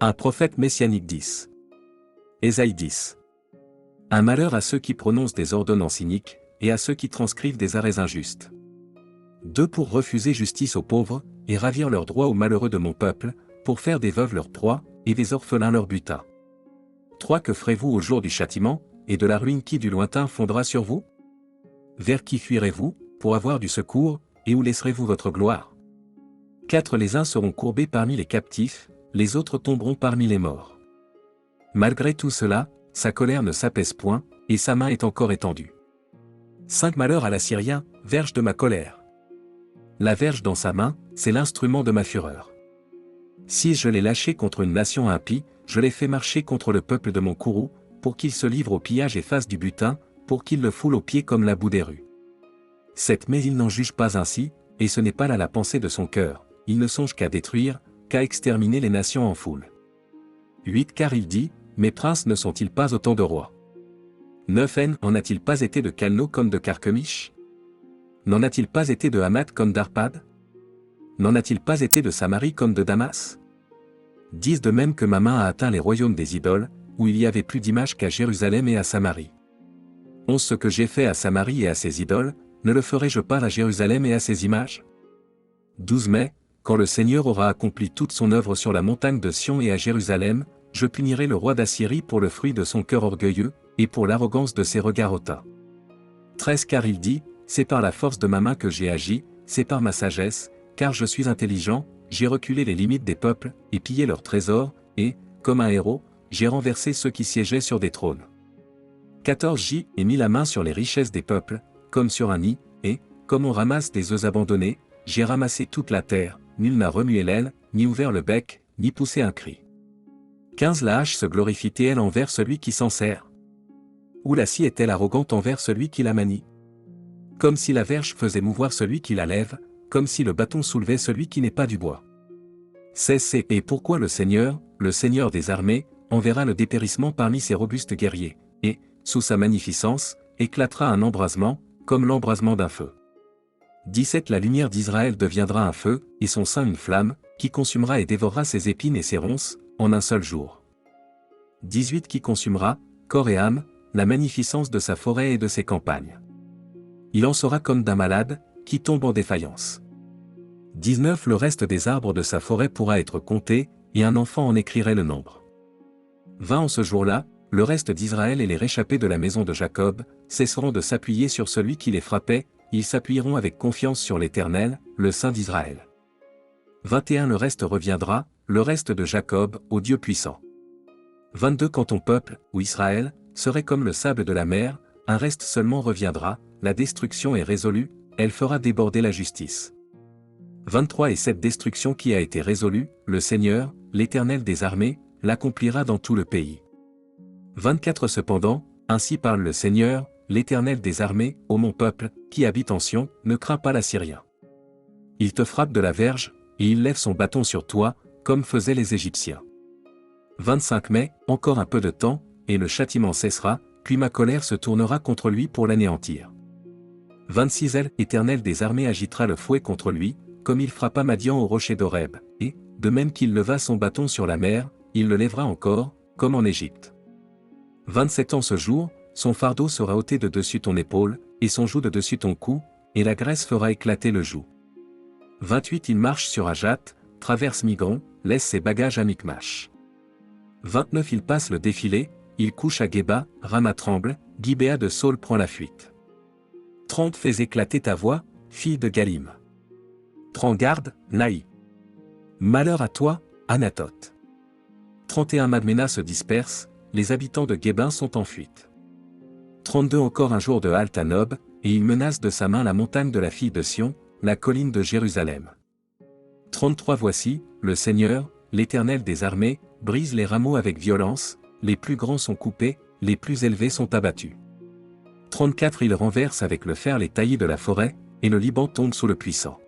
Un prophète messianique 10. Ésaïe 10. Un malheur à ceux qui prononcent des ordonnances iniques, et à ceux qui transcrivent des arrêts injustes. 2. Pour refuser justice aux pauvres, et ravir leurs droits aux malheureux de mon peuple, pour faire des veuves leur proie, et des orphelins leur butin. 3. Que ferez-vous au jour du châtiment, et de la ruine qui du lointain fondera sur vous? Vers qui fuirez-vous, pour avoir du secours, et où laisserez-vous votre gloire? 4. Les uns seront courbés parmi les captifs, les autres tomberont parmi les morts. Malgré tout cela, sa colère ne s'apaise point, et sa main est encore étendue. 5. Malheur à l'Assyrien, verge de ma colère. La verge dans sa main, c'est l'instrument de ma fureur. Si je l'ai lâché contre une nation impie, je l'ai fait marcher contre le peuple de mon courroux, pour qu'il se livre au pillage et fasse du butin, pour qu'il le foule aux pieds comme la boue des rues. 7. Mais il n'en juge pas ainsi, et ce n'est pas là la pensée de son cœur, il ne songe qu'à détruire, qu'à exterminer les nations en foule. 8. Car il dit, mes princes ne sont-ils pas autant de rois? 9. En a-t-il pas été de Calno comme de Carchemish? N'en a-t-il pas été de Hamath comme d'Arpad? N'en a-t-il pas été de Samarie comme de Damas? 10. De même que ma main a atteint les royaumes des idoles, où il y avait plus d'images qu'à Jérusalem et à Samarie. 11. Ce que j'ai fait à Samarie et à ses idoles, ne le ferai-je pas à Jérusalem et à ses images? 12. Mais, quand le Seigneur aura accompli toute son œuvre sur la montagne de Sion et à Jérusalem, je punirai le roi d'Assyrie pour le fruit de son cœur orgueilleux, et pour l'arrogance de ses regards hautains. 13. Car il dit, c'est par la force de ma main que j'ai agi, c'est par ma sagesse, car je suis intelligent, j'ai reculé les limites des peuples, et pillé leurs trésors, et, comme un héros, j'ai renversé ceux qui siégeaient sur des trônes. 14. J'ai mis la main sur les richesses des peuples, comme sur un nid, et, comme on ramasse des œufs abandonnés, j'ai ramassé toute la terre, nul n'a remué l'aile, ni ouvert le bec, ni poussé un cri. 15. La hache se glorifie-t-elle envers celui qui s'en sert? Ou la scie est-elle arrogante envers celui qui la manie? Comme si la verge faisait mouvoir celui qui la lève, comme si le bâton soulevait celui qui n'est pas du bois. 16. Et pourquoi le Seigneur des armées, enverra le dépérissement parmi ses robustes guerriers, et, sous sa magnificence, éclatera un embrasement, comme l'embrasement d'un feu. 17. La lumière d'Israël deviendra un feu, et son sein une flamme, qui consumera et dévorera ses épines et ses ronces, en un seul jour. 18. Qui consumera, corps et âme, la magnificence de sa forêt et de ses campagnes. Il en sera comme d'un malade, qui tombe en défaillance. 19. Le reste des arbres de sa forêt pourra être compté, et un enfant en écrirait le nombre. 20. En ce jour-là, le reste d'Israël et les réchappés de la maison de Jacob, cesseront de s'appuyer sur celui qui les frappait, ils s'appuieront avec confiance sur l'Éternel, le Saint d'Israël. 21. Le reste reviendra, le reste de Jacob, au Dieu puissant. 22. Quand ton peuple, ou Israël, serait comme le sable de la mer, un reste seulement reviendra, la destruction est résolue, elle fera déborder la justice. 23. Et cette destruction qui a été résolue, le Seigneur, l'Éternel des armées, l'accomplira dans tout le pays. 24. Cependant, ainsi parle le Seigneur, l'Éternel des armées, ô mon peuple, qui habite en Sion, ne crains pas l'Assyrien. Il te frappe de la verge, et il lève son bâton sur toi, comme faisaient les Égyptiens. 25. Mais, encore un peu de temps, et le châtiment cessera, puis ma colère se tournera contre lui pour l'anéantir. 26. L'Éternel des armées agitera le fouet contre lui, comme il frappa Madian au rocher d'Horeb, et, de même qu'il leva son bâton sur la mer, il le lèvera encore, comme en Égypte. 27. En ce jour, son fardeau sera ôté de dessus ton épaule, et son joug de dessus ton cou, et la graisse fera éclater le joug. 28. Il marche sur Ajat, traverse Migron, laisse ses bagages à Micmash. 29. Il passe le défilé, il couche à Géba, Rama tremble, Gibéa de Saul prend la fuite. 30. Fais éclater ta voix, fille de Galim. Prends garde, Naï. Malheur à toi, Anatoth. 31. Madmena se disperse, les habitants de Gébin sont en fuite. 32. Encore un jour de halte à Nob, et il menace de sa main la montagne de la fille de Sion, la colline de Jérusalem. 33. Voici, le Seigneur, l'Éternel des armées, brise les rameaux avec violence, les plus grands sont coupés, les plus élevés sont abattus. 34. Il renverse avec le fer les taillis de la forêt, et le Liban tombe sous le puissant.